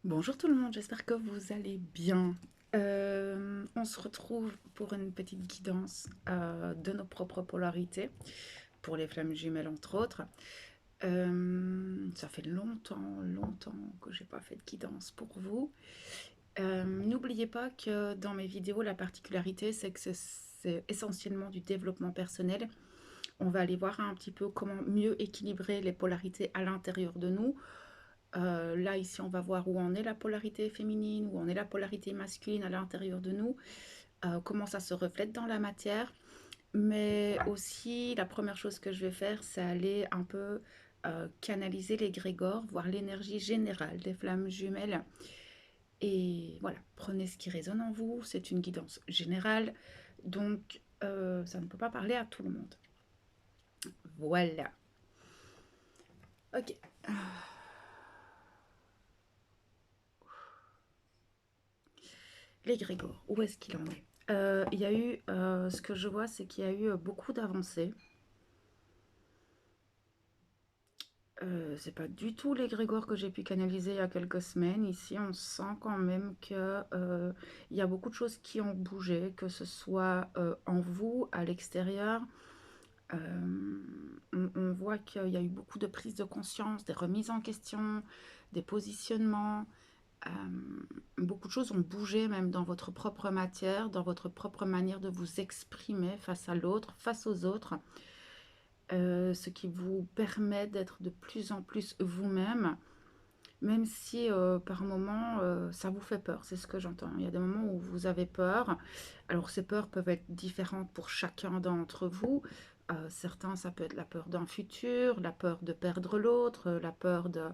Bonjour tout le monde, j'espère que vous allez bien. On se retrouve pour une petite guidance de nos propres polarités, pour les flammes jumelles entre autres. Ça fait longtemps que j'ai pas fait de guidance pour vous. N'oubliez pas que dans mes vidéos, la particularité, c'est que c'est essentiellement du développement personnel. On va aller voir un petit peu comment mieux équilibrer les polarités à l'intérieur de nous. Là, ici, on va voir où en est la polarité féminine, où en est la polarité masculine à l'intérieur de nous, comment ça se reflète dans la matière. Mais aussi, la première chose que je vais faire, c'est aller un peu canaliser l'égrégore, voir l'énergie générale des flammes jumelles. Et voilà, prenez ce qui résonne en vous, c'est une guidance générale, donc ça ne peut pas parler à tout le monde. Voilà. Ok. L'égrégore, où est-ce qu'il en est? Il y a eu, ce que je vois, c'est qu'il y a eu beaucoup d'avancées. C'est pas du tout l'égrégore que j'ai pu canaliser il y a quelques semaines. Ici, on sent quand même que il y a beaucoup de choses qui ont bougé, que ce soit en vous, à l'extérieur. On voit qu'il y a eu beaucoup de prises de conscience, des remises en question, des positionnements. Euh, Beaucoup de choses ont bougé même dans votre propre matière, dans votre propre manière de vous exprimer face à l'autre, face aux autres, ce qui vous permet d'être de plus en plus vous-même, même si par moments ça vous fait peur, c'est ce que j'entends. Il y a des moments où vous avez peur. Alors ces peurs peuvent être différentes pour chacun d'entre vous. Certains, ça peut être la peur d'un futur, la peur de perdre l'autre, la peur de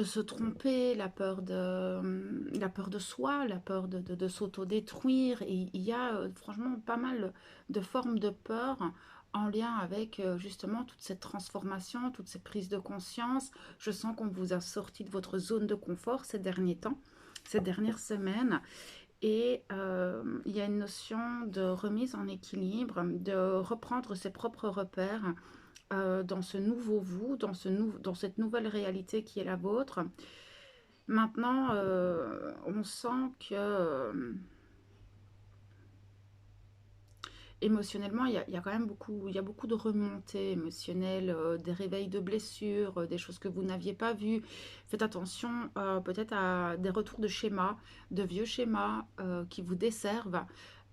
se tromper, la peur de soi, la peur de s'autodétruire. Et il y a franchement pas mal de formes de peur en lien avec justement toute cette transformation, toutes ces prises de conscience. Je sens qu'on vous a sorti de votre zone de confort ces derniers temps, ces dernières semaines. Et il y a une notion de remise en équilibre, de reprendre ses propres repères dans ce nouveau vous, dans cette nouvelle réalité qui est la vôtre. Maintenant, on sent que émotionnellement, il y a quand même il y a beaucoup de remontées émotionnelles, des réveils de blessures, des choses que vous n'aviez pas vues. Faites attention peut-être à des retours de schémas, de vieux schémas qui vous desservent.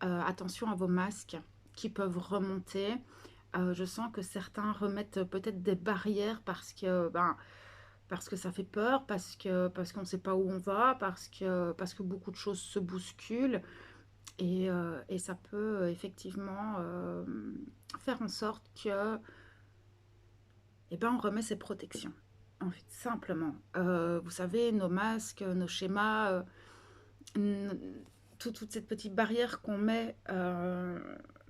Attention à vos masques qui peuvent remonter. Je sens que certains remettent peut-être des barrières parce que ça fait peur, parce qu'on ne sait pas où on va, parce que beaucoup de choses se bousculent. Et ça peut effectivement faire en sorte que, eh ben, on remet ses protections. En fait, simplement. Vous savez, nos masques, nos schémas, toute cette petite barrière qu'on met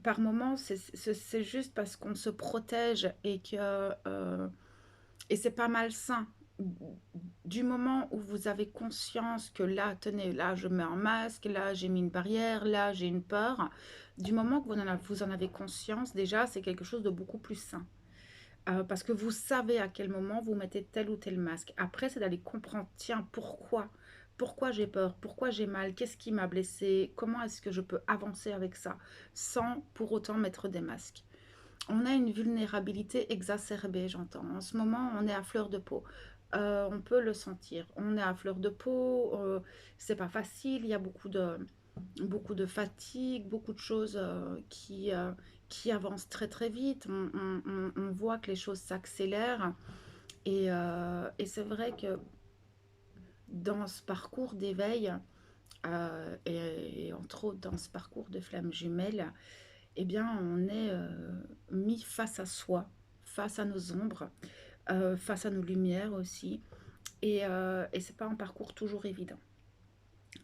par moment, c'est juste parce qu'on se protège et c'est pas malsain. Du moment où vous avez conscience que là, tenez, là je mets un masque, là j'ai mis une barrière, là j'ai une peur, du moment que vous en avez conscience, déjà c'est quelque chose de beaucoup plus sain. Parce que vous savez à quel moment vous mettez tel ou tel masque. Après, c'est d'aller comprendre, tiens, pourquoi? Pourquoi j'ai peur? Pourquoi j'ai mal? Qu'est-ce qui m'a blessé? Comment est-ce que je peux avancer avec ça sans pour autant mettre des masques? On a une vulnérabilité exacerbée, j'entends. En ce moment, on est à fleur de peau. On peut le sentir. On est à fleur de peau. C'est pas facile. Il y a beaucoup de fatigue, beaucoup de choses qui avancent très très vite. On voit que les choses s'accélèrent. Et c'est vrai que dans ce parcours d'éveil, et entre autres dans ce parcours de flammes jumelles, eh bien, on est mis face à soi, face à nos ombres, face à nos lumières aussi. Et c'est pas un parcours toujours évident.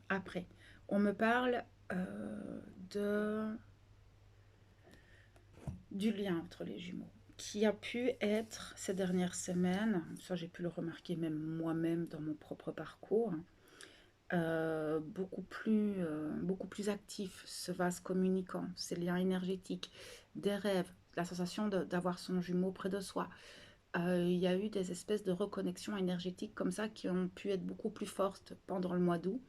Après, on me parle de, du lien entre les jumeaux qui a pu être ces dernières semaines, ça j'ai pu le remarquer même moi-même dans mon propre parcours, beaucoup plus actif, ce vase communicant, ces liens énergétiques, des rêves, la sensation d'avoir son jumeau près de soi. il y a eu des espèces de reconnexions énergétiques comme ça qui ont pu être beaucoup plus fortes pendant le mois d'août.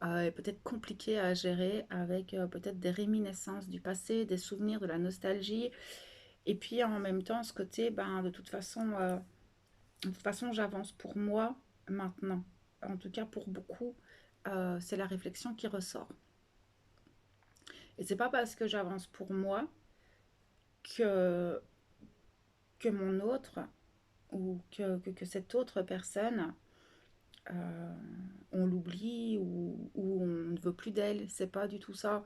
Et peut-être compliquées à gérer avec peut-être des réminiscences du passé, des souvenirs, de la nostalgie. Et puis en même temps, ce côté, ben, de toute façon, j'avance pour moi maintenant. En tout cas, pour beaucoup, c'est la réflexion qui ressort. Et c'est pas parce que j'avance pour moi que, que mon autre ou que cette autre personne, euh, on l'oublie ou on ne veut plus d'elle. C'est pas du tout ça.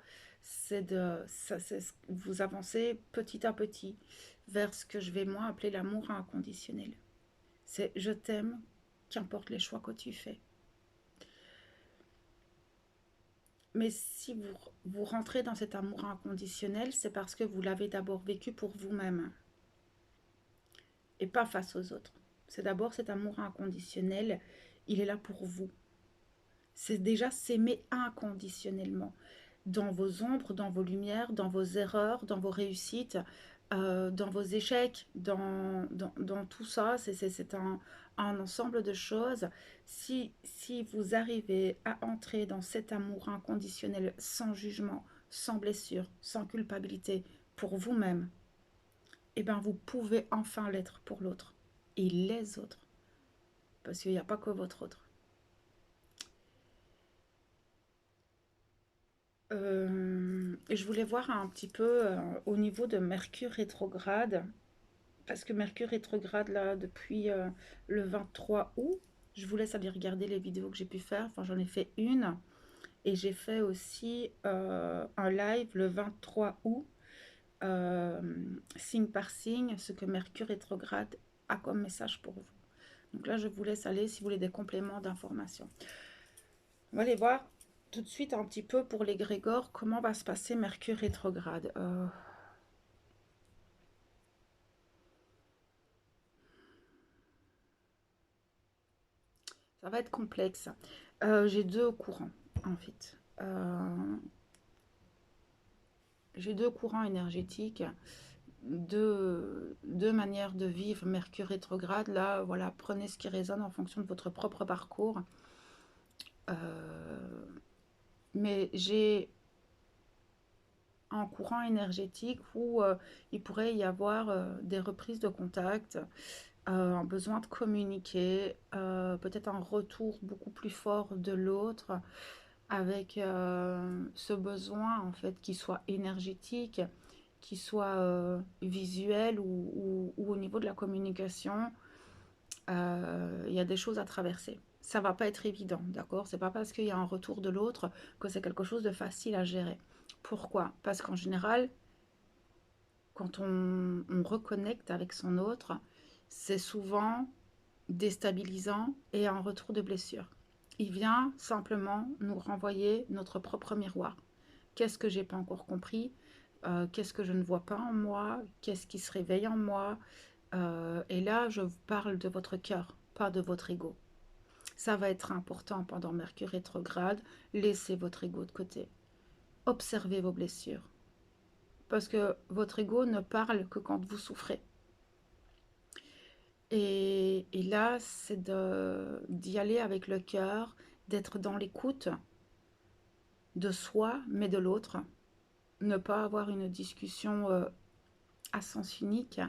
Vous avancez petit à petit vers ce que je vais moi appeler l'amour inconditionnel. C'est je t'aime, qu'importe les choix que tu fais. Mais si vous rentrez dans cet amour inconditionnel, c'est parce que vous l'avez d'abord vécu pour vous-même et pas face aux autres. C'est d'abord cet amour inconditionnel, il est là pour vous. C'est déjà s'aimer inconditionnellement, dans vos ombres, dans vos lumières, dans vos erreurs, dans vos réussites, dans vos échecs, dans tout ça. C'est un ensemble de choses. Si vous arrivez à entrer dans cet amour inconditionnel sans jugement, sans blessure, sans culpabilité, pour vous-même, eh bien vous pouvez enfin l'être pour l'autre et les autres. Parce qu'il n'y a pas que votre autre. Je voulais voir un petit peu au niveau de Mercure rétrograde, parce que Mercure rétrograde là depuis le 23 août, je vous laisse aller regarder les vidéos que j'ai pu faire, enfin j'en ai fait une, et j'ai fait aussi un live le 23 août, euh, signe par signe, ce que Mercure rétrograde a comme message pour vous. Donc là je vous laisse aller si vous voulez des compléments d'informations. On va aller voir tout de suite un petit peu pour les Grégores comment va se passer Mercure rétrograde. Ça va être complexe. J'ai deux courants en fait. J'ai deux courants énergétiques, deux manières de vivre Mercure rétrograde. Là, voilà, prenez ce qui résonne en fonction de votre propre parcours. Euh, mais j'ai un courant énergétique où il pourrait y avoir des reprises de contact, un besoin de communiquer, peut-être un retour beaucoup plus fort de l'autre, avec ce besoin en fait qui soit énergétique, qui soit visuel ou au niveau de la communication, il y a des choses à traverser. Ça va pas être évident, d'accord? C'est pas parce qu'il y a un retour de l'autre que c'est quelque chose de facile à gérer. Pourquoi? Parce qu'en général, quand on reconnecte avec son autre, c'est souvent déstabilisant et un retour de blessure. Il vient simplement nous renvoyer notre propre miroir. Qu'est-ce que j'ai pas encore compris? Qu'est-ce que je ne vois pas en moi? Qu'est-ce qui se réveille en moi? Et là, je vous parle de votre cœur, pas de votre ego. Ça va être important pendant Mercure rétrograde. Laissez votre ego de côté. Observez vos blessures. Parce que votre ego ne parle que quand vous souffrez. Et là, c'est d'y aller avec le cœur, d'être dans l'écoute de soi, mais de l'autre. Ne pas avoir une discussion à sens unique.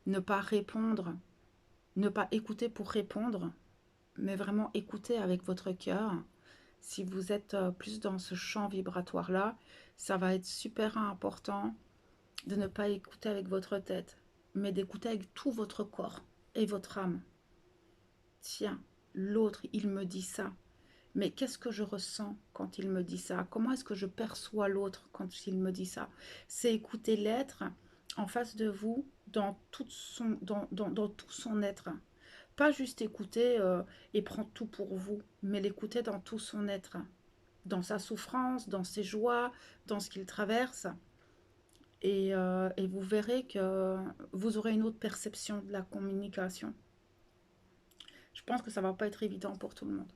Ne pas répondre, ne pas écouter pour répondre, mais vraiment écouter avec votre cœur. Si vous êtes plus dans ce champ vibratoire-là, ça va être super important de ne pas écouter avec votre tête, mais d'écouter avec tout votre corps et votre âme. Tiens, l'autre, il me dit ça. Mais qu'est-ce que je ressens quand il me dit ça? Comment est-ce que je perçois l'autre quand il me dit ça? C'est écouter l'être en face de vous dans tout son être. Pas juste écouter et prendre tout pour vous, mais l'écouter dans tout son être. Dans sa souffrance, dans ses joies, dans ce qu'il traverse. Et vous verrez que vous aurez une autre perception de la communication. Je pense que ça va pas être évident pour tout le monde.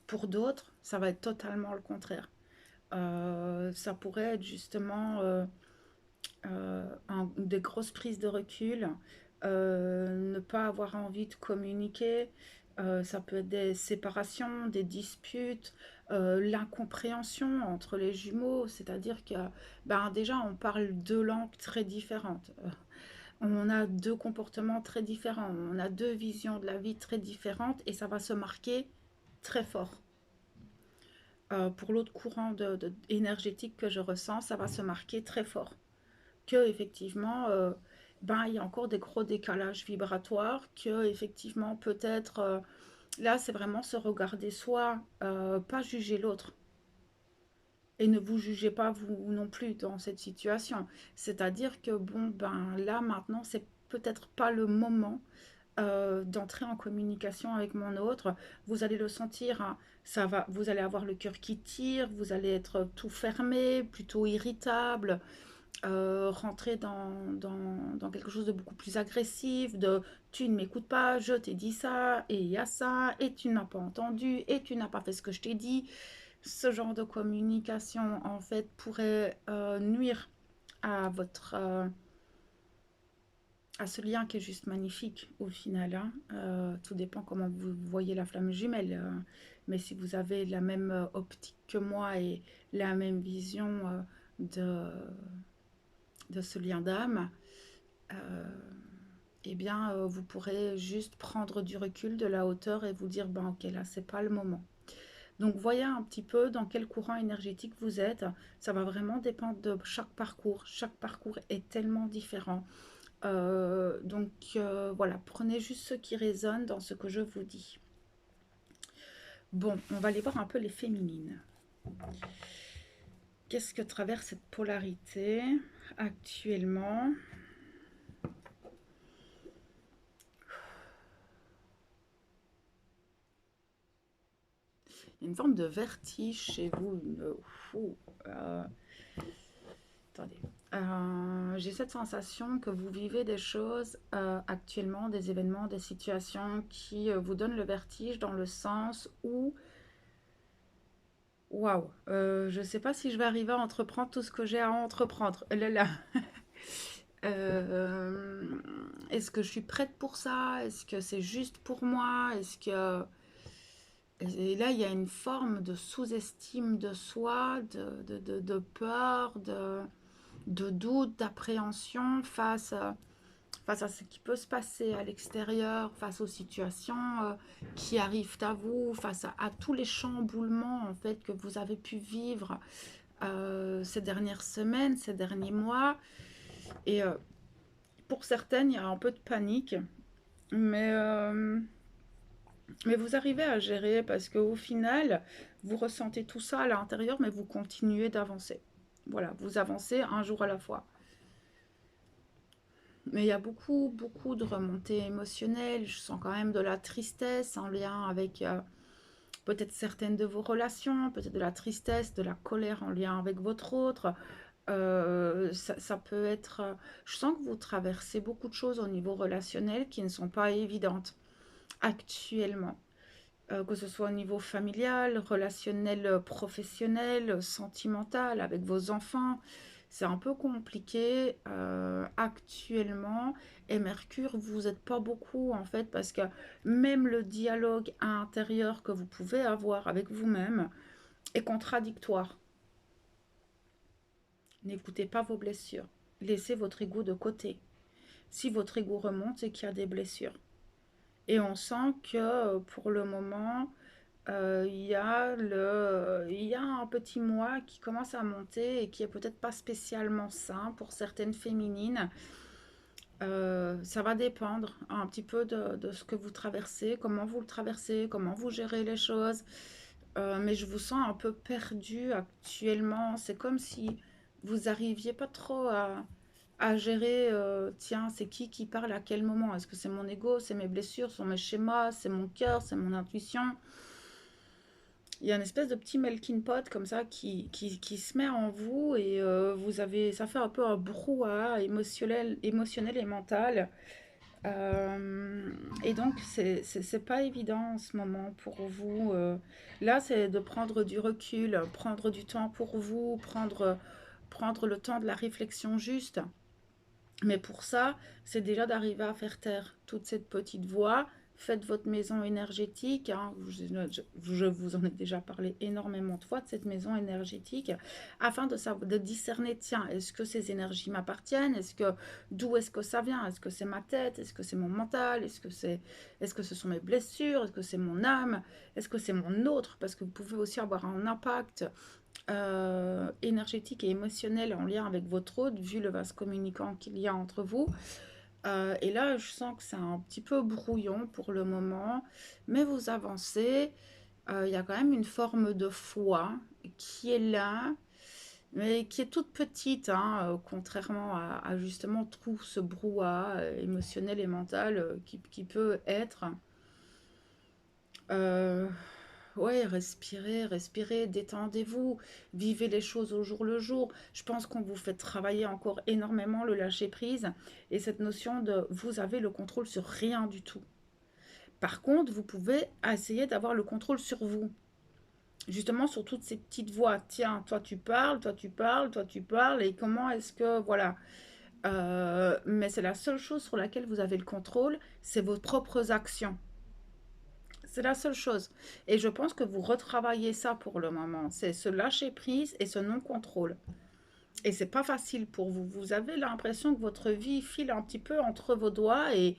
Pour d'autres, ça va être totalement le contraire. Ça pourrait être justement des grosses prises de recul, ne pas avoir envie de communiquer. Ça peut être des séparations, des disputes, l'incompréhension entre les jumeaux, c'est-à-dire que ben, déjà on parle deux langues très différentes. On a deux comportements très différents, on a deux visions de la vie très différentes et ça va se marquer très fort. Pour l'autre courant énergétique que je ressens, ça va se marquer très fort. Que effectivement, ben, il y a encore des gros décalages vibratoires, que effectivement peut-être là c'est vraiment se regarder soi, pas juger l'autre. Et ne vous jugez pas vous non plus dans cette situation. C'est-à-dire que bon ben là maintenant c'est peut-être pas le moment d'entrer en communication avec mon autre. Vous allez le sentir, hein, ça va, vous allez avoir le cœur qui tire, vous allez être tout fermé, plutôt irritable, rentrer dans quelque chose de beaucoup plus agressif, de tu ne m'écoutes pas, je t'ai dit ça, et il y a ça, et tu n'as pas entendu, et tu n'as pas fait ce que je t'ai dit. Ce genre de communication, en fait, pourrait nuire à votre à ce lien qui est juste magnifique au final, hein. Tout dépend comment vous voyez la flamme jumelle. Mais si vous avez la même optique que moi et la même vision de, de ce lien d'âme, euh, eh bien, vous pourrez juste prendre du recul, de la hauteur et vous dire, ben ok, là, c'est pas le moment. Donc, voyez un petit peu dans quel courant énergétique vous êtes. Ça va vraiment dépendre de chaque parcours. Chaque parcours est tellement différent. Voilà, prenez juste ce qui résonne dans ce que je vous dis. Bon, on va aller voir un peu les féminines. Qu'est-ce que traverse cette polarité actuellement? Une forme de vertige chez vous. Attendez. J'ai cette sensation que vous vivez des choses actuellement, des événements, des situations qui vous donnent le vertige dans le sens où, waouh, je ne sais pas si je vais arriver à entreprendre tout ce que j'ai à entreprendre. Là, là. Euh, Est-ce que je suis prête pour ça? Est-ce que c'est juste pour moi? Est-ce que... Et là, il y a une forme de sous-estime de soi, de peur, de doute, d'appréhension face à ce qui peut se passer à l'extérieur, face aux situations qui arrivent à vous, face à tous les chamboulements en fait que vous avez pu vivre ces dernières semaines, ces derniers mois. Et pour certaines, il y a un peu de panique, mais, euh, mais vous arrivez à gérer parce qu'au final, vous ressentez tout ça à l'intérieur, mais vous continuez d'avancer. Voilà, vous avancez un jour à la fois. Mais il y a beaucoup, beaucoup de remontées émotionnelles. Je sens quand même de la tristesse en lien avec peut-être certaines de vos relations, peut-être de la tristesse, de la colère en lien avec votre autre. Ça peut être... je sens que vous traversez beaucoup de choses au niveau relationnel qui ne sont pas évidentes actuellement. Que ce soit au niveau familial, relationnel, professionnel, sentimental, avec vos enfants. C'est un peu compliqué actuellement. Et Mercure, vous n'êtes pas beaucoup en fait, parce que même le dialogue intérieur que vous pouvez avoir avec vous-même est contradictoire. N'écoutez pas vos blessures. Laissez votre ego de côté. Si votre ego remonte, c'est qu'il y a des blessures. Et on sent que pour le moment, il y a un petit moi qui commence à monter et qui est peut-être pas spécialement sain pour certaines féminines. Ça va dépendre un petit peu de ce que vous traversez, comment vous le traversez, comment vous gérez les choses. Mais je vous sens un peu perdu actuellement. C'est comme si vous arriviez pas trop à gérer, tiens, c'est qui parle à quel moment? Est-ce que c'est mon ego, c'est mes blessures, c'est mes schémas, c'est mon cœur, c'est mon intuition? Il y a une espèce de petit melting pot comme ça qui se met en vous et ça fait un peu un brouhaha émotionnel et mental. Et donc, c'est pas évident en ce moment pour vous. Là, c'est de prendre du recul, prendre du temps pour vous, prendre le temps de la réflexion juste Mais pour ça, c'est déjà d'arriver à faire taire toute cette petite voix. Faites votre maison énergétique, hein. Je vous en ai déjà parlé énormément de fois de cette maison énergétique, afin de savoir, de discerner, tiens, est-ce que ces énergies m'appartiennent? D'où est-ce que ça vient? Est-ce que c'est ma tête? Est-ce que c'est mon mental? Est-ce que ce sont mes blessures? Est-ce que c'est mon âme? Est-ce que c'est mon autre? Parce que vous pouvez aussi avoir un impact énergétique et émotionnel en lien avec votre autre, vu le vase communicant qu'il y a entre vous. Et là, je sens que c'est un petit peu brouillon pour le moment, mais vous avancez. Il y a quand même une forme de foi qui est là, mais qui est toute petite, hein, contrairement à justement tout ce brouhaha émotionnel et mental qui peut être. Euh, Ouais, respirez, respirez, détendez-vous, vivez les choses au jour le jour. Je pense qu'on vous fait travailler encore énormément le lâcher-prise et cette notion de vous avez le contrôle sur rien du tout. Par contre, vous pouvez essayer d'avoir le contrôle sur vous, justement sur toutes ces petites voix. Tiens, toi tu parles, toi tu parles, toi tu parles, et comment est-ce que, voilà. Mais c'est la seule chose sur laquelle vous avez le contrôle, c'est vos propres actions. C'est la seule chose. Et je pense que vous retravaillez ça pour le moment. C'est ce lâcher prise et ce non-contrôle. Et c'est pas facile pour vous. Vous avez l'impression que votre vie file un petit peu entre vos doigts et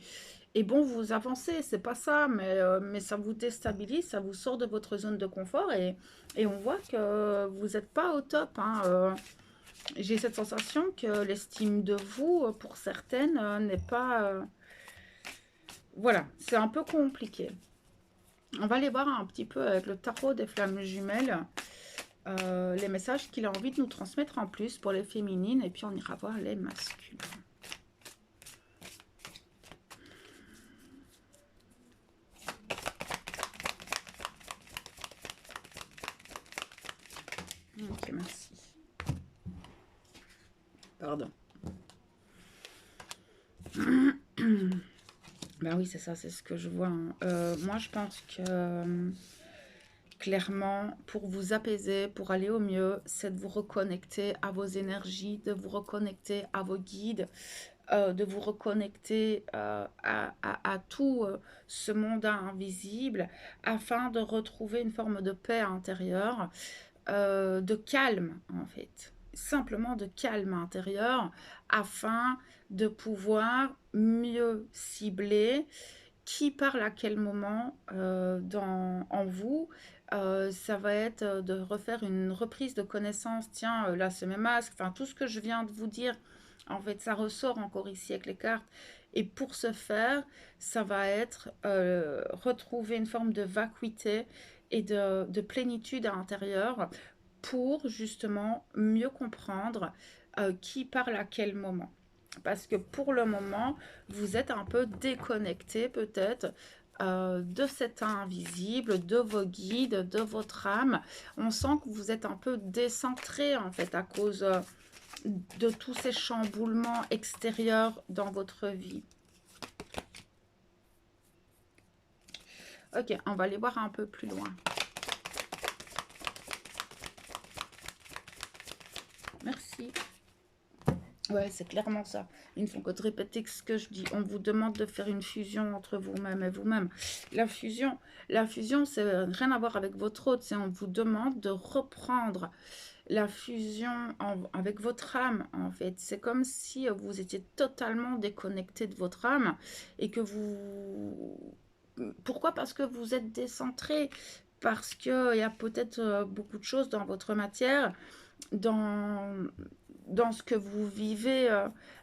bon, vous avancez, c'est pas ça, mais ça vous déstabilise, ça vous sort de votre zone de confort et on voit que vous n'êtes pas au top, hein. J'ai cette sensation que l'estime de vous, pour certaines, n'est pas... voilà, c'est un peu compliqué. On va aller voir un petit peu avec le tarot des flammes jumelles les messages qu'il a envie de nous transmettre en plus pour les féminines, et puis on ira voir les masculins. Ok, merci. Pardon. Ben oui, c'est ça, c'est ce que je vois, hein. Moi, je pense que clairement, pour vous apaiser, pour aller au mieux, c'est de vous reconnecter à vos énergies, de vous reconnecter à vos guides, de vous reconnecter à tout ce monde invisible, afin de retrouver une forme de paix intérieure, de calme en fait. Simplement de calme intérieur, afin de pouvoir mieux cibler qui parle à quel moment en vous. Ça va être de refaire une reprise de connaissance. Tiens, là c'est mes masques, enfin tout ce que je viens de vous dire, en fait ça ressort encore ici avec les cartes. Et pour ce faire, ça va être retrouver une forme de vacuité et de plénitude à l'intérieur pour justement mieux comprendre qui parle à quel moment. Parce que pour le moment, vous êtes un peu déconnecté peut-être de cet invisible, de vos guides, de votre âme. On sent que vous êtes un peu décentré en fait à cause de tous ces chamboulements extérieurs dans votre vie. Ok, on va aller voir un peu plus loin. Merci. Ouais, c'est clairement ça. Il ne faut que de répéter ce que je dis. On vous demande de faire une fusion entre vous-même et vous-même. La fusion, c'est rien à voir avec votre autre. C'est on vous demande de reprendre la fusion avec votre âme, en fait. C'est comme si vous étiez totalement déconnecté de votre âme et que vous... Pourquoi? Parce que vous êtes décentré. Parce qu'il y a peut-être beaucoup de choses dans votre matière, dans ce que vous vivez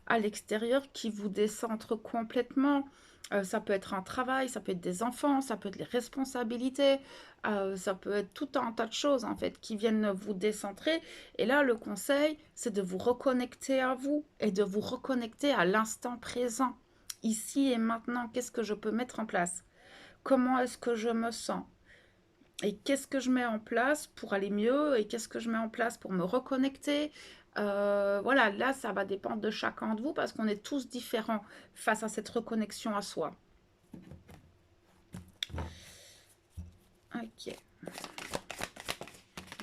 à l'extérieur qui vous décentre complètement. Ça peut être un travail, ça peut être des enfants, ça peut être les responsabilités, ça peut être tout un tas de choses en fait qui viennent vous décentrer. Et là, le conseil, c'est de vous reconnecter à vous et de vous reconnecter à l'instant présent. Ici et maintenant, qu'est-ce que je peux mettre en place? Comment est-ce que je me sens? Et qu'est-ce que je mets en place pour aller mieux et qu'est-ce que je mets en place pour me reconnecter. Voilà, là, ça va dépendre de chacun de vous parce qu'on est tous différents face à cette reconnexion à soi. Ok.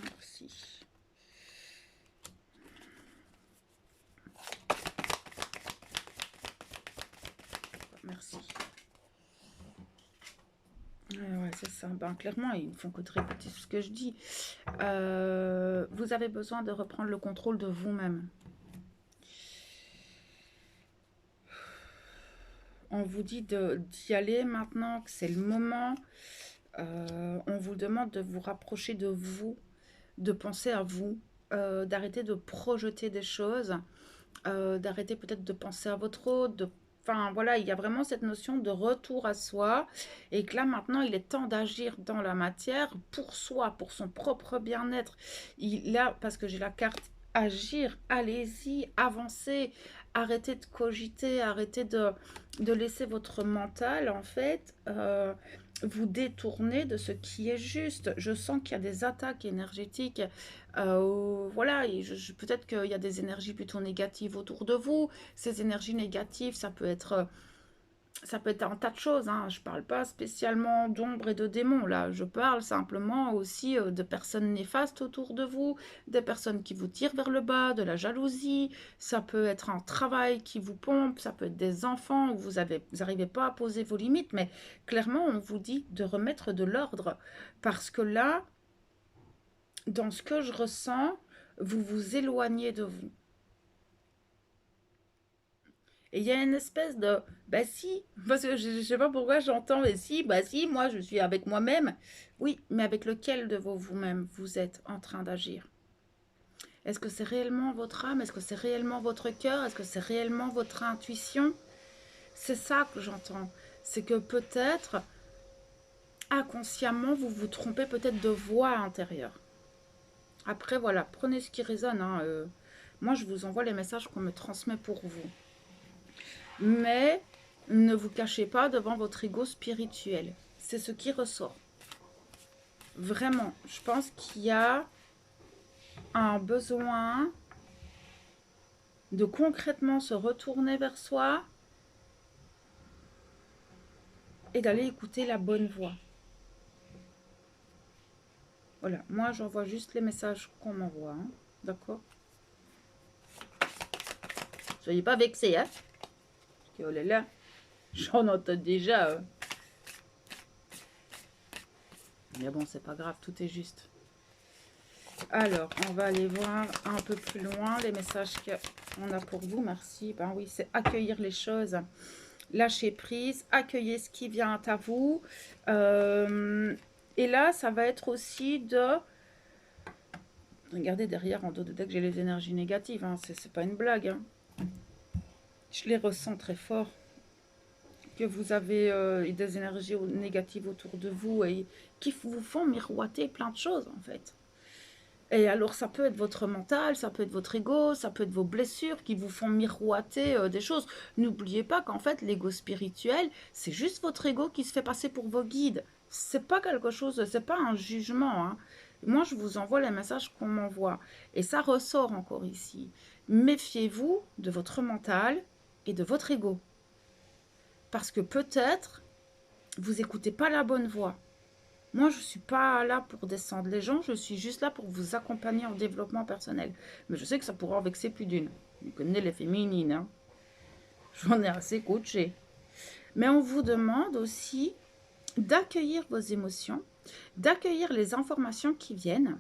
Merci. c'est ça. Ben, clairement, ils ne font que de répéter ce que je dis. Vous avez besoin de reprendre le contrôle de vous-même. On vous dit d'y aller maintenant, que c'est le moment. On vous demande de vous rapprocher de vous, de penser à vous, d'arrêter de projeter des choses, d'arrêter peut-être de penser à votre autre, enfin voilà, il y a vraiment cette notion de retour à soi et que là maintenant il est temps d'agir dans la matière pour soi, pour son propre bien-être. Là, parce que j'ai la carte agir, allez-y, avancez, arrêtez de cogiter, arrêtez de laisser votre mental en fait vous détourner de ce qui est juste. Je sens qu'il y a des attaques énergétiques. Voilà, peut-être qu'il y a des énergies plutôt négatives autour de vous. Ces énergies négatives, ça peut être un tas de choses. Hein. Je ne parle pas spécialement d'ombre et de démons. Là, je parle simplement aussi de personnes néfastes autour de vous, des personnes qui vous tirent vers le bas, de la jalousie. Ça peut être un travail qui vous pompe, ça peut être des enfants où vous n'arrivez pas à poser vos limites. Mais clairement, on vous dit de remettre de l'ordre. Parce que là, dans ce que je ressens, vous vous éloignez de vous. Et il y a une espèce de bah si, parce que je ne sais pas pourquoi j'entends mais si, bah si, moi je suis avec moi-même. Oui, mais avec lequel de vous-même vous êtes en train d'agir? Est-ce que c'est réellement votre âme? Est-ce que c'est réellement votre cœur? Est-ce que c'est réellement votre intuition? C'est ça que j'entends. C'est que peut-être, inconsciemment, vous vous trompez peut-être de voix intérieure. Après, voilà, prenez ce qui résonne. Hein, moi, je vous envoie les messages qu'on me transmet pour vous. Mais ne vous cachez pas devant votre ego spirituel. C'est ce qui ressort. Vraiment, je pense qu'il y a un besoin de concrètement se retourner vers soi et d'aller écouter la bonne voix. Voilà, moi j'envoie juste les messages qu'on m'envoie, hein, d'accord? Soyez pas vexés, hein? Parce que oh là là, j'en entends déjà. Mais bon, c'est pas grave, tout est juste. Alors, on va aller voir un peu plus loin les messages qu'on a pour vous. Merci. Ben oui, c'est accueillir les choses, lâcher prise, accueillir ce qui vient à vous. Et là, ça va être aussi de... Regardez derrière, en dos de deck, j'ai les énergies négatives. Hein. C'est pas une blague. Hein. Je les ressens très fort. Que vous avez des énergies négatives autour de vous et qui vous font miroiter plein de choses, en fait. Et alors, ça peut être votre mental, ça peut être votre ego, ça peut être vos blessures qui vous font miroiter des choses. N'oubliez pas qu'en fait, l'ego spirituel, c'est juste votre ego qui se fait passer pour vos guides. C'est pas quelque chose, c'est pas un jugement. Hein. Moi, je vous envoie les messages qu'on m'envoie. Et ça ressort encore ici. Méfiez-vous de votre mental et de votre ego. Parce que peut-être, vous n'écoutez pas la bonne voix. Moi, je ne suis pas là pour descendre les gens, je suis juste là pour vous accompagner en développement personnel. Mais je sais que ça pourra en vexer plus d'une. Vous connaissez les féminines, hein. J'en ai assez coaché. Mais on vous demande aussi d'accueillir vos émotions, d'accueillir les informations qui viennent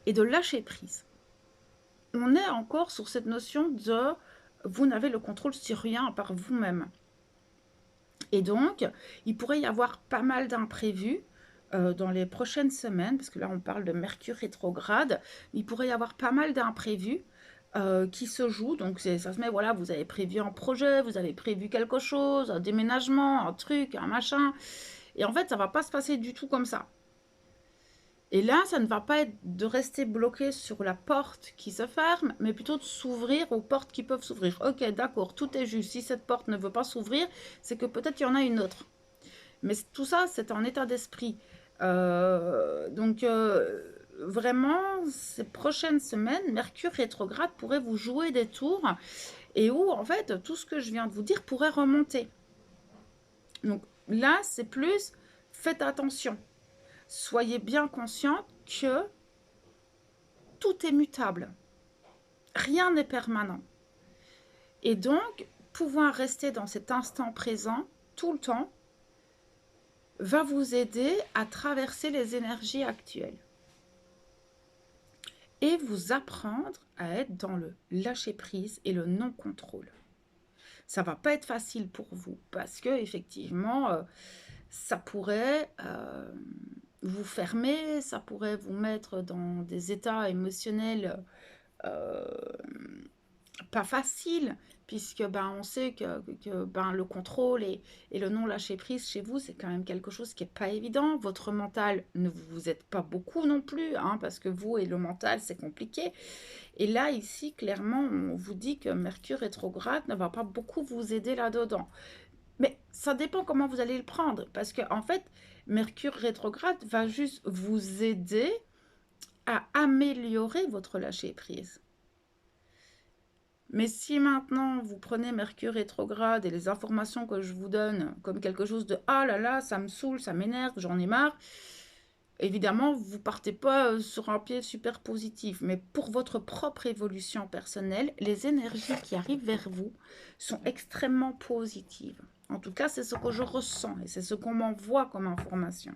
et de lâcher prise. On est encore sur cette notion de vous n'avez le contrôle sur rien à part vous-même. Et donc, il pourrait y avoir pas mal d'imprévus dans les prochaines semaines, parce que là, on parle de Mercure rétrograde. Il pourrait y avoir pas mal d'imprévus qui se jouent. Donc, ça se met, voilà, vous avez prévu un projet, vous avez prévu quelque chose, un déménagement, un truc, un machin. Et en fait, ça ne va pas se passer du tout comme ça. Et là, ça ne va pas être de rester bloqué sur la porte qui se ferme, mais plutôt de s'ouvrir aux portes qui peuvent s'ouvrir. Ok, d'accord, tout est juste. Si cette porte ne veut pas s'ouvrir, c'est que peut-être il y en a une autre. Mais tout ça, c'est un état d'esprit. Donc, vraiment, ces prochaines semaines, Mercure rétrograde pourrait vous jouer des tours et où, en fait, tout ce que je viens de vous dire pourrait remonter. Donc là, c'est plus, faites attention. Soyez bien conscient que tout est mutable. Rien n'est permanent. Et donc, pouvoir rester dans cet instant présent tout le temps, va vous aider à traverser les énergies actuelles et vous apprendre à être dans le lâcher-prise et le non-contrôle. Ça va pas être facile pour vous parce que effectivement, ça pourrait vous fermer, ça pourrait vous mettre dans des états émotionnels euh, pas faciles, puisque ben, on sait que ben, le contrôle et le non-lâcher-prise chez vous, c'est quand même quelque chose qui n'est pas évident. Votre mental ne vous aide pas beaucoup non plus, hein, parce que vous et le mental, c'est compliqué. Et là, ici, clairement, on vous dit que Mercure rétrograde ne va pas beaucoup vous aider là-dedans. Mais ça dépend comment vous allez le prendre, parce que en fait, Mercure rétrograde va juste vous aider à améliorer votre lâcher-prise. Mais si maintenant vous prenez Mercure rétrograde et les informations que je vous donne comme quelque chose de ah là là, ça me saoule, ça m'énerve, j'en ai marre, évidemment, vous partez pas sur un pied super positif. Mais pour votre propre évolution personnelle, les énergies qui arrivent vers vous sont extrêmement positives. En tout cas, c'est ce que je ressens et c'est ce qu'on m'envoie comme information.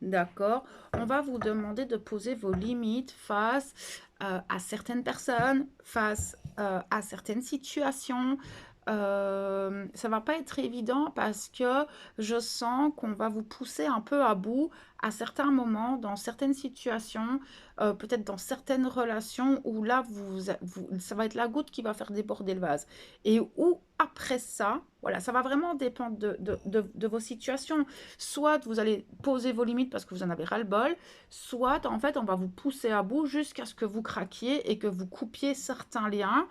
D'accord. On va vous demander de poser vos limites face à certaines personnes, face à certaines situations. Ça va pas être évident parce que je sens qu'on va vous pousser un peu à bout à certains moments, dans certaines situations, peut-être dans certaines relations où là, ça va être la goutte qui va faire déborder le vase. Et où après ça, voilà, ça va vraiment dépendre de vos situations. Soit vous allez poser vos limites parce que vous en avez ras-le-bol, soit en fait on va vous pousser à bout jusqu'à ce que vous craquiez et que vous coupiez certains liens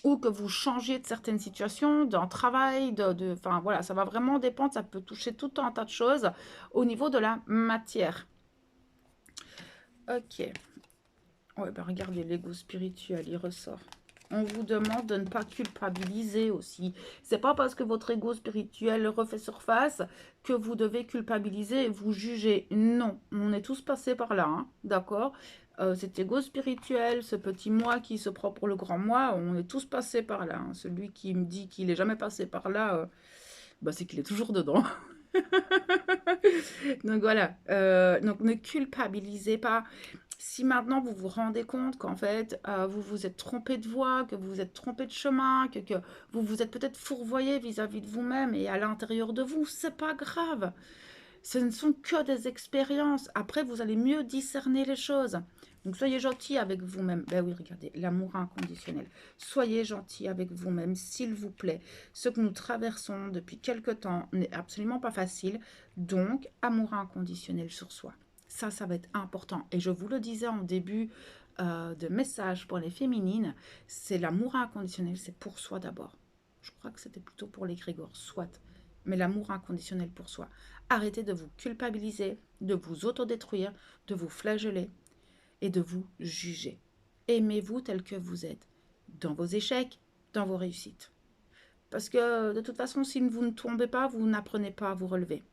ou que vous changiez de certaines situations, d'un travail, enfin voilà, ça va vraiment dépendre, ça peut toucher tout un tas de choses au niveau de la matière. Ok. Ouais, ben regardez, l'ego spirituel, il ressort. On vous demande de ne pas culpabiliser aussi. C'est pas parce que votre ego spirituel refait surface que vous devez culpabiliser et vous juger. Non, on est tous passés par là, hein, d'accord. Cet ego spirituel, ce petit moi qui se prend pour le grand moi, on est tous passés par là, hein. Celui qui me dit qu'il n'est jamais passé par là, bah, c'est qu'il est toujours dedans. Donc voilà, donc ne culpabilisez pas. Si maintenant vous vous rendez compte qu'en fait vous vous êtes trompé de voie, que vous vous êtes trompé de chemin, que vous vous êtes peut-être fourvoyé vis-à-vis de vous-même et à l'intérieur de vous, c'est pas grave. Ce ne sont que des expériences. Après, vous allez mieux discerner les choses. Donc soyez gentil avec vous-même. Ben oui, regardez, l'amour inconditionnel. Soyez gentil avec vous-même, s'il vous plaît. Ce que nous traversons depuis quelque temps n'est absolument pas facile. Donc, amour inconditionnel sur soi. Ça va être important. Et je vous le disais en début de message pour les féminines, c'est l'amour inconditionnel, c'est pour soi d'abord. Je crois que c'était plutôt pour les Grégor, soit. Mais l'amour inconditionnel pour soi. Arrêtez de vous culpabiliser, de vous autodétruire, de vous flageller et de vous juger. Aimez-vous tel que vous êtes, dans vos échecs, dans vos réussites. Parce que de toute façon, si vous ne tombez pas, vous n'apprenez pas à vous relever.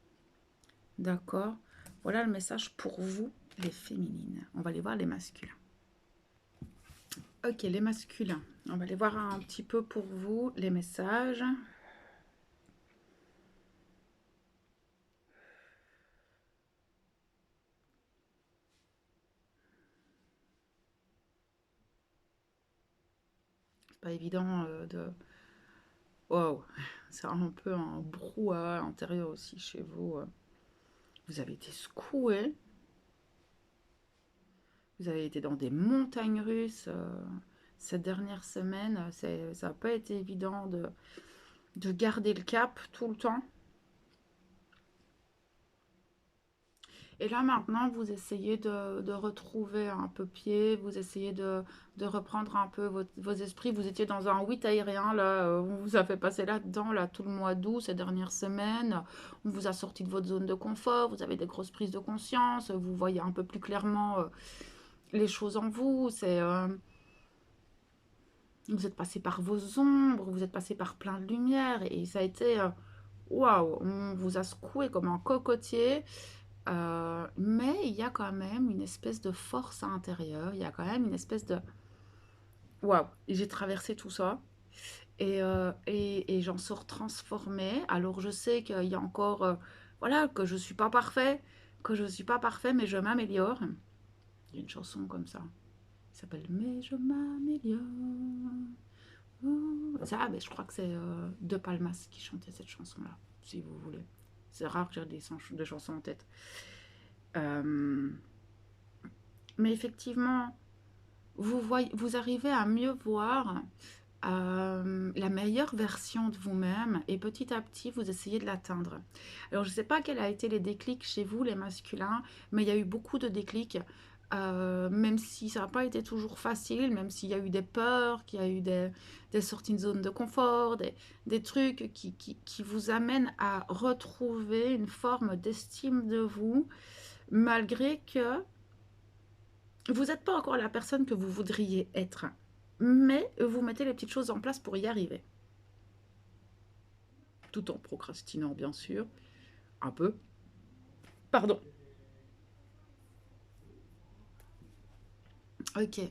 D'accord. Voilà le message pour vous, les féminines. On va aller voir les masculins. Ok, les masculins. On va aller voir un petit peu pour vous les messages. C'est pas évident de... Wow, c'est un peu un brouhaha intérieur aussi chez vous. Vous avez été secoué. Vous avez été dans des montagnes russes cette dernière semaine. Ça n'a pas été évident de garder le cap tout le temps. Et là maintenant, vous essayez de retrouver un peu pied, vous essayez de reprendre un peu vos esprits. Vous étiez dans un 8 aérien, là, on vous a fait passer là-dedans, là, tout le mois d'août, ces dernières semaines. On vous a sorti de votre zone de confort, vous avez des grosses prises de conscience, vous voyez un peu plus clairement les choses en vous. Vous êtes passé par vos ombres, vous êtes passé par plein de lumière et ça a été waouh, on vous a secoué comme un cocotier. Mais il y a quand même une espèce de force à l'intérieur, il y a quand même une espèce de waouh, j'ai traversé tout ça et j'en sors transformée. Alors je sais qu'il y a encore voilà, que je suis pas parfait, que je suis pas parfait, mais je m'améliore. Il y a une chanson comme ça, qui s'appelle Mais je m'améliore. Oh. Ça, mais je crois que c'est De Palmas qui chantait cette chanson-là, si vous voulez. C'est rare que j'ai des chansons en tête. Euh, mais effectivement, vous arrivez à mieux voir la meilleure version de vous-même et petit à petit, vous essayez de l'atteindre. Alors, je ne sais pas quels ont été les déclics chez vous, les masculins, mais il y a eu beaucoup de déclics, même si ça n'a pas été toujours facile, même s'il y a eu des peurs, qu'il y a eu des sorties de zone de confort, des trucs qui vous amènent à retrouver une forme d'estime de vous, malgré que vous n'êtes pas encore la personne que vous voudriez être, mais vous mettez les petites choses en place pour y arriver. Tout en procrastinant, bien sûr. Un peu. Pardon. Ok.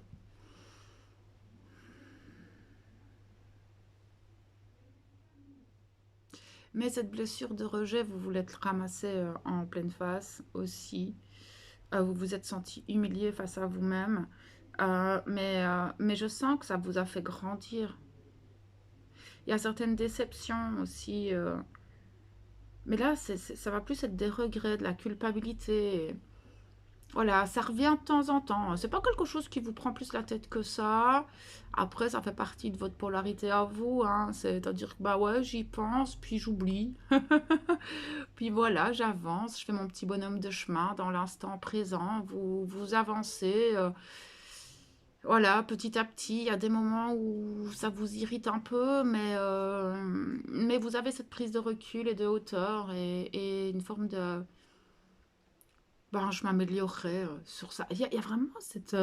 Mais cette blessure de rejet, vous voulez le ramasser en pleine face aussi. Vous vous êtes senti humilié face à vous-même. Mais je sens que ça vous a fait grandir. Il y a certaines déceptions aussi. Mais là, ça va plus être des regrets, de la culpabilité. Voilà, ça revient de temps en temps. C'est pas quelque chose qui vous prend plus la tête que ça. Après, ça fait partie de votre polarité à vous, hein. C'est-à-dire que bah ouais, j'y pense, puis j'oublie. Puis voilà, j'avance, je fais mon petit bonhomme de chemin dans l'instant présent. Vous avancez. Voilà, petit à petit, il y a des moments où ça vous irrite un peu, mais vous avez cette prise de recul et de hauteur et une forme de ben, je m'améliorerai sur ça. Il y a vraiment cette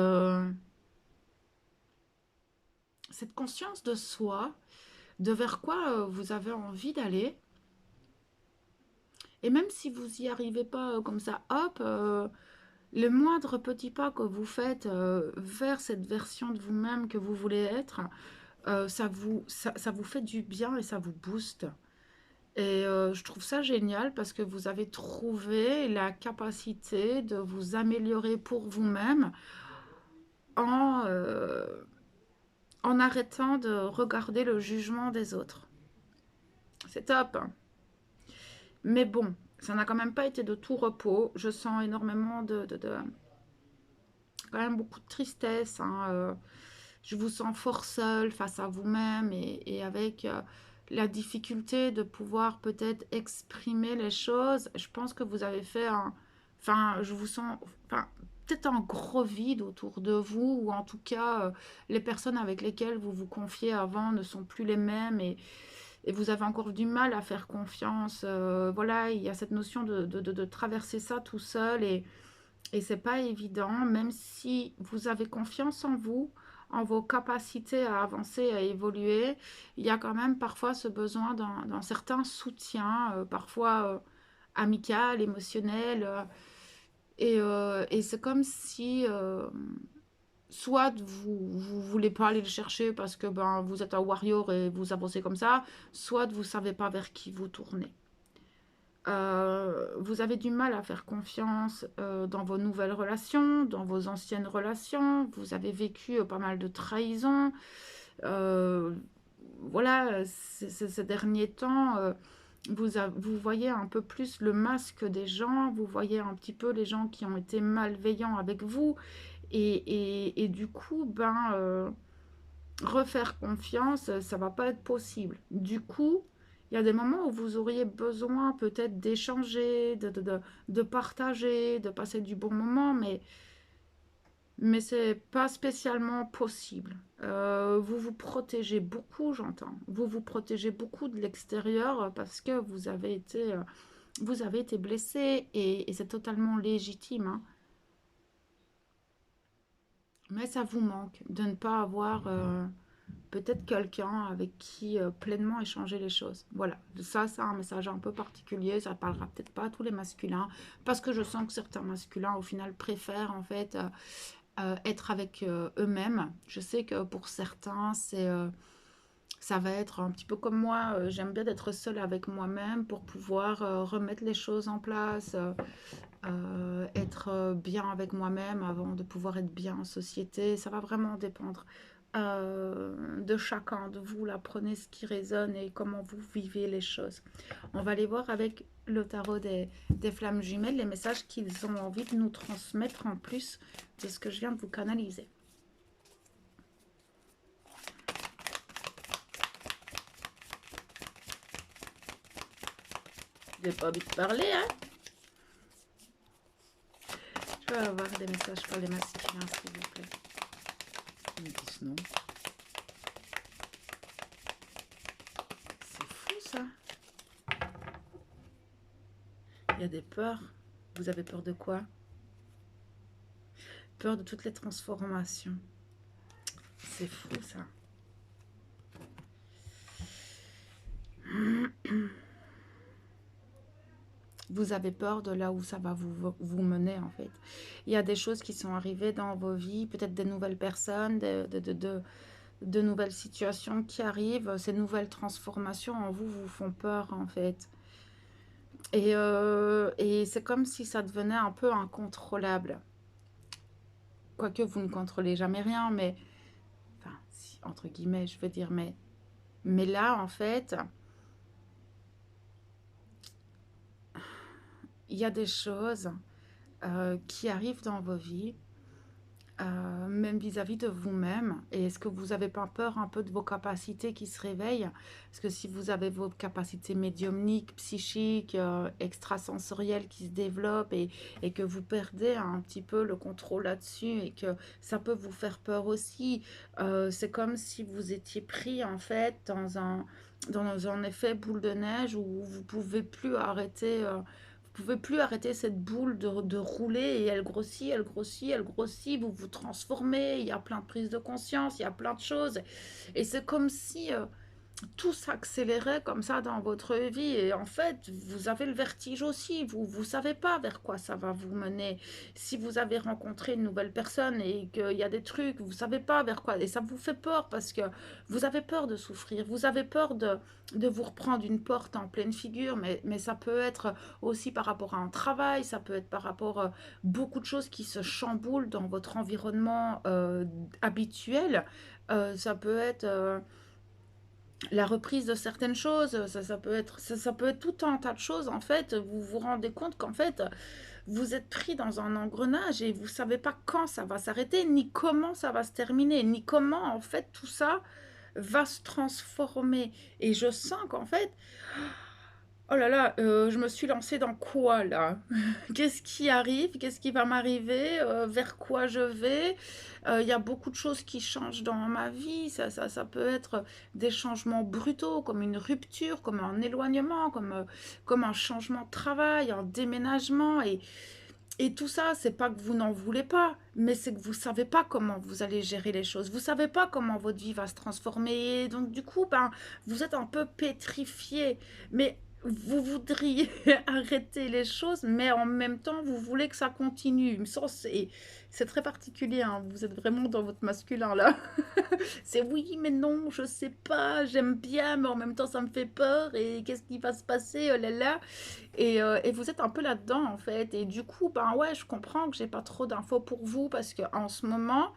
conscience de soi, de vers quoi vous avez envie d'aller. Et même si vous n'y arrivez pas comme ça, hop, le moindre petit pas que vous faites vers cette version de vous-même que vous voulez être, ça vous fait du bien et ça vous booste. Et je trouve ça génial parce que vous avez trouvé la capacité de vous améliorer pour vous-même en, en arrêtant de regarder le jugement des autres. C'est top. Mais bon, ça n'a quand même pas été de tout repos. Je sens énormément quand même beaucoup de tristesse, hein. Je vous sens fort seul face à vous-même et avec la difficulté de pouvoir peut-être exprimer les choses. Je pense que vous avez fait un... Enfin, je vous sens... Enfin, peut-être un gros vide autour de vous, ou en tout cas, les personnes avec lesquelles vous vous confiez avant ne sont plus les mêmes et vous avez encore du mal à faire confiance. Voilà, il y a cette notion de traverser ça tout seul et c'est pas évident, même si vous avez confiance en vous, en vos capacités à avancer, à évoluer, il y a quand même parfois ce besoin d'un certain soutien, parfois amical, émotionnel. Et c'est comme si soit vous voulez pas aller le chercher parce que ben, vous êtes un warrior et vous avancez comme ça, soit vous savez pas vers qui vous tournez. Vous avez du mal à faire confiance dans vos nouvelles relations, dans vos anciennes relations. Vous avez vécu pas mal de trahisons. Euh, voilà, ces derniers temps, vous voyez un peu plus le masque des gens. Vous voyez un petit peu les gens qui ont été malveillants avec vous. Et du coup, refaire confiance, ça va pas être possible. Du coup, il y a des moments où vous auriez besoin peut-être d'échanger, de partager, de passer du bon moment, mais c'est pas spécialement possible. Vous vous protégez beaucoup, j'entends. Vous vous protégez beaucoup de l'extérieur parce que vous avez été blessé et c'est totalement légitime, hein. Mais ça vous manque de ne pas avoir peut-être quelqu'un avec qui pleinement échanger les choses. Voilà, ça c'est un message un peu particulier, ça parlera peut-être pas à tous les masculins, parce que je sens que certains masculins au final préfèrent en fait être avec eux-mêmes. Je sais que pour certains Ça va être un petit peu comme moi, j'aime bien d'être seule avec moi-même pour pouvoir remettre les choses en place, être bien avec moi-même avant de pouvoir être bien en société. Ça va vraiment dépendre de chacun de vous. Là, prenez ce qui résonne et comment vous vivez les choses. On va aller voir avec le tarot des flammes jumelles les messages qu'ils ont envie de nous transmettre en plus de ce que je viens de vous canaliser. Vous n'avez pas envie de parler, hein? Je vais avoir des messages pour les masculins, s'il vous plaît. Ils me disent non. C'est fou, ça. Il y a des peurs. Vous avez peur de quoi? Peur de toutes les transformations. C'est fou, ça. Vous avez peur de là où ça va vous mener, en fait. Il y a des choses qui sont arrivées dans vos vies, peut-être des nouvelles personnes, de nouvelles situations qui arrivent. Ces nouvelles transformations en vous vous font peur, en fait. Et c'est comme si ça devenait un peu incontrôlable. Quoique vous ne contrôlez jamais rien, mais... Enfin, si, entre guillemets, je veux dire, mais là, en fait, il y a des choses qui arrivent dans vos vies, même vis-à-vis de vous-même. Et est-ce que vous n'avez pas peur un peu de vos capacités qui se réveillent? Parce que si vous avez vos capacités médiumniques, psychiques, extrasensorielles qui se développent et que vous perdez un petit peu le contrôle là-dessus et que ça peut vous faire peur aussi, c'est comme si vous étiez pris en fait dans un effet boule de neige où vous pouvez plus arrêter... vous pouvez plus arrêter cette boule de rouler et elle grossit, elle grossit, elle grossit, vous vous transformez, il y a plein de prises de conscience, il y a plein de choses. Et c'est comme si tout s'accélérait comme ça dans votre vie et en fait vous avez le vertige aussi, vous savez pas vers quoi ça va vous mener. Si vous avez rencontré une nouvelle personne et qu'il y a des trucs, vous savez pas vers quoi et ça vous fait peur parce que vous avez peur de souffrir, vous avez peur de vous reprendre une porte en pleine figure, mais ça peut être aussi par rapport à un travail, ça peut être par rapport à beaucoup de choses qui se chamboulent dans votre environnement habituel. Ça peut être la reprise de certaines choses, ça peut être tout un tas de choses. En fait, vous vous rendez compte qu'en fait, vous êtes pris dans un engrenage et vous ne savez pas quand ça va s'arrêter, ni comment ça va se terminer, ni comment en fait tout ça va se transformer. Et je sens qu'en fait, oh là là, je me suis lancée dans quoi là? Qu'est-ce qui arrive? Qu'est-ce qui va m'arriver? Vers quoi je vais? Il y a beaucoup de choses qui changent dans ma vie. Ça peut être des changements brutaux, comme une rupture, comme un éloignement, comme un changement de travail, un déménagement. Et tout ça, c'est pas que vous n'en voulez pas, mais c'est que vous savez pas comment vous allez gérer les choses. Vous savez pas comment votre vie va se transformer. Et donc du coup, ben, vous êtes un peu pétrifié. Mais vous voudriez arrêter les choses, mais en même temps, vous voulez que ça continue. C'est très particulier, hein. Vous êtes vraiment dans votre masculin là. C'est oui, mais non, je sais pas, j'aime bien, mais en même temps, ça me fait peur. Et qu'est-ce qui va se passer? Oh là là. Et vous êtes un peu là-dedans, en fait. Et du coup, ben ouais, je comprends que j'ai pas trop d'infos pour vous parce qu'en ce moment,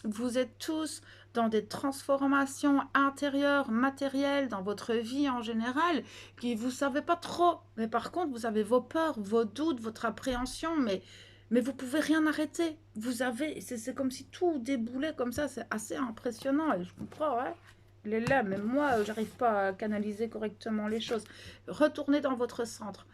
vous êtes tous dans des transformations intérieures, matérielles, dans votre vie en général, qui vous savez pas trop. Mais par contre, vous avez vos peurs, vos doutes, votre appréhension, mais vous pouvez rien arrêter. C'est comme si tout déboulait comme ça. C'est assez impressionnant. Et je comprends, ouais. Il est là, même moi, j'arrive pas à canaliser correctement les choses. Retournez dans votre centre.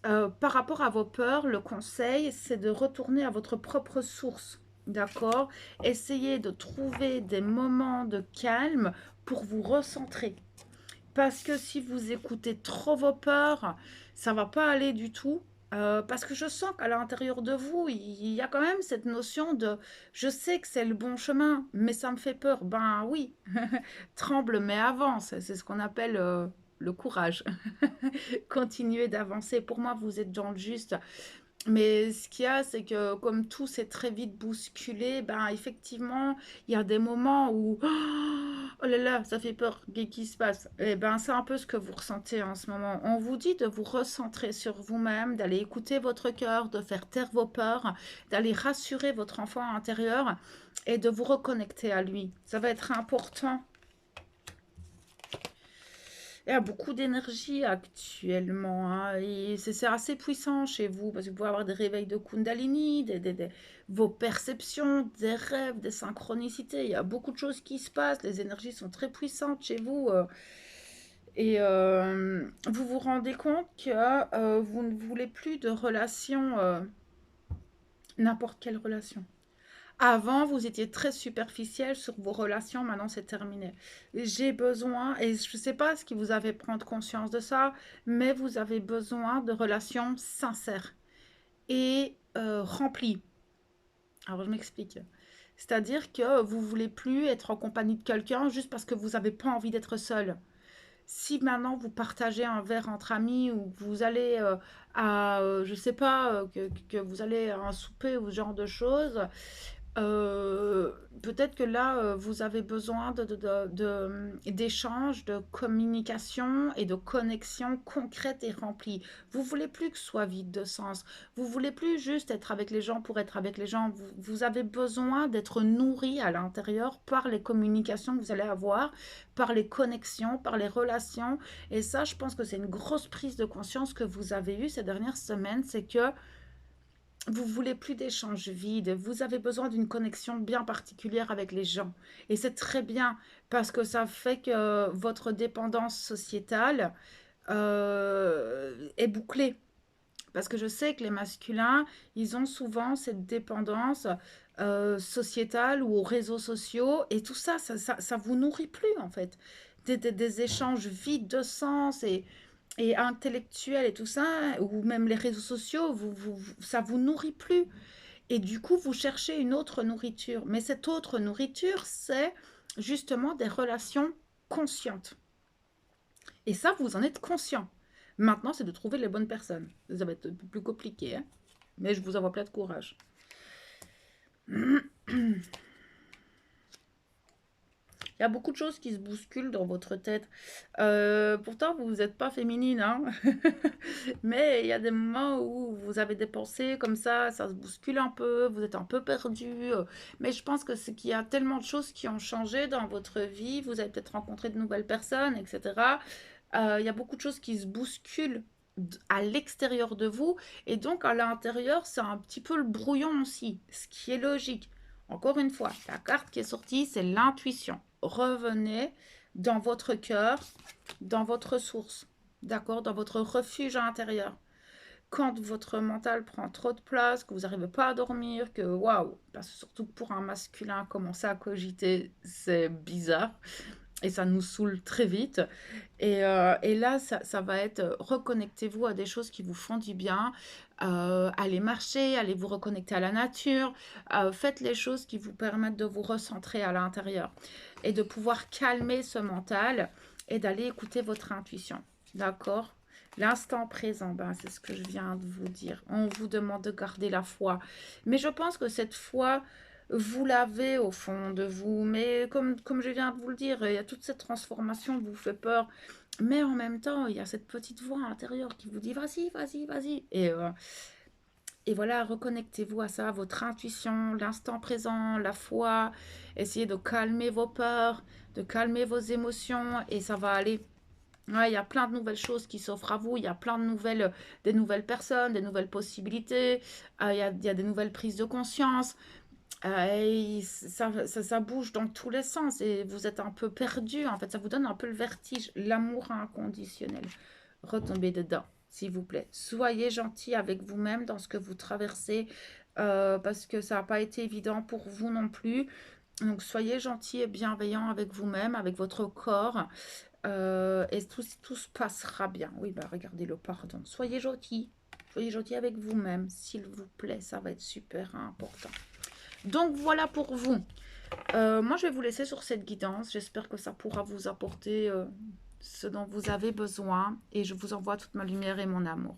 Par rapport à vos peurs, le conseil, c'est de retourner à votre propre source. D'accord? Essayez de trouver des moments de calme pour vous recentrer. Parce que si vous écoutez trop vos peurs, ça va pas aller du tout. Parce que je sens qu'à l'intérieur de vous, il y a quand même cette notion de je sais que c'est le bon chemin, mais ça me fait peur. Ben oui, tremble mais avance. C'est ce qu'on appelle le courage. Continuez d'avancer. Pour moi, vous êtes dans le juste. Mais ce qu'il y a, c'est que comme tout s'est très vite bousculé, ben effectivement, il y a des moments où oh là là, ça fait peur, qu'est-ce qui se passe? Et ben c'est un peu ce que vous ressentez en ce moment. On vous dit de vous recentrer sur vous-même, d'aller écouter votre cœur, de faire taire vos peurs, d'aller rassurer votre enfant intérieur et de vous reconnecter à lui. Ça va être important. Il y a beaucoup d'énergie actuellement, hein, et c'est assez puissant chez vous, parce que vous pouvez avoir des réveils de Kundalini, vos perceptions, des rêves, des synchronicités. Il y a beaucoup de choses qui se passent, les énergies sont très puissantes chez vous. Et vous vous rendez compte que vous ne voulez plus de relations, n'importe quelle relation. Avant, vous étiez très superficiel sur vos relations, maintenant c'est terminé. J'ai besoin, et je ne sais pas ce qui vous avez prendre conscience de ça, mais vous avez besoin de relations sincères et remplies. Alors je m'explique. C'est-à-dire que vous voulez plus être en compagnie de quelqu'un juste parce que vous n'avez pas envie d'être seul. Si maintenant vous partagez un verre entre amis ou que vous allez je sais pas, que vous allez à un souper ou ce genre de choses, euh, peut-être que là, vous avez besoin d'échanges, de communication et de connexions concrètes et remplies. Vous voulez plus que ce soit vide de sens. Vous voulez plus juste être avec les gens pour être avec les gens. Vous avez besoin d'être nourri à l'intérieur par les communications que vous allez avoir, par les connexions, par les relations. Et ça, je pense que c'est une grosse prise de conscience que vous avez eue ces dernières semaines, c'est que vous voulez plus d'échanges vides, vous avez besoin d'une connexion bien particulière avec les gens. Et c'est très bien parce que ça fait que votre dépendance sociétale est bouclée. Parce que je sais que les masculins, ils ont souvent cette dépendance sociétale ou aux réseaux sociaux. Et tout ça, ça vous nourrit plus en fait. Des échanges vides de sens et intellectuels et tout ça, ou même les réseaux sociaux, ça vous nourrit plus. Et du coup, vous cherchez une autre nourriture. Mais cette autre nourriture, c'est justement des relations conscientes. Et ça, vous en êtes conscient. Maintenant, c'est de trouver les bonnes personnes. Ça va être un peu plus compliqué, hein, mais je vous envoie plein de courage. Il y a beaucoup de choses qui se bousculent dans votre tête. Pourtant, vous n'êtes pas féminine, hein. Mais il y a des moments où vous avez des pensées comme ça se bouscule un peu, vous êtes un peu perdu. Mais je pense que c'est qu'il y a tellement de choses qui ont changé dans votre vie. Vous avez peut-être rencontré de nouvelles personnes, etc. Il y a beaucoup de choses qui se bousculent à l'extérieur de vous. Et donc, à l'intérieur, c'est un petit peu le brouillon aussi, ce qui est logique. Encore une fois, la carte qui est sortie, c'est l'intuition. Revenez dans votre cœur, dans votre source, d'accord, dans votre refuge intérieur. Quand votre mental prend trop de place, que vous n'arrivez pas à dormir, que waouh, parce que surtout pour un masculin, commencer à cogiter, c'est bizarre et ça nous saoule très vite. Et là, ça va être reconnectez-vous à des choses qui vous font du bien. Allez marcher, allez vous reconnecter à la nature. Faites les choses qui vous permettent de vous recentrer à l'intérieur et de pouvoir calmer ce mental et d'aller écouter votre intuition. D'accord? L'instant présent, ben, c'est ce que je viens de vous dire. On vous demande de garder la foi. Mais je pense que cette foi, vous l'avez au fond de vous. Mais comme je viens de vous le dire, il y a toute cette transformation qui vous fait peur. Mais en même temps, il y a cette petite voix intérieure qui vous dit vas-y, vas-y, vas-y. Et voilà, reconnectez-vous à ça, votre intuition, l'instant présent, la foi. Essayez de calmer vos peurs, de calmer vos émotions et ça va aller. Ouais, il y a plein de nouvelles choses qui s'offrent à vous, il y a plein de des nouvelles personnes, des nouvelles possibilités, il y a des nouvelles prises de conscience. Et ça bouge dans tous les sens et vous êtes un peu perdu. En fait, ça vous donne un peu le vertige, l'amour inconditionnel. Retombez dedans, s'il vous plaît. Soyez gentil avec vous-même dans ce que vous traversez parce que ça n'a pas été évident pour vous non plus. Donc, soyez gentil et bienveillant avec vous-même, avec votre corps. Et tout se passera bien. Oui, bah regardez le pardon. Soyez gentil. Soyez gentil avec vous-même, s'il vous plaît. Ça va être super important. Donc voilà pour vous. Moi, je vais vous laisser sur cette guidance. J'espère que ça pourra vous apporter ce dont vous avez besoin. Et je vous envoie toute ma lumière et mon amour.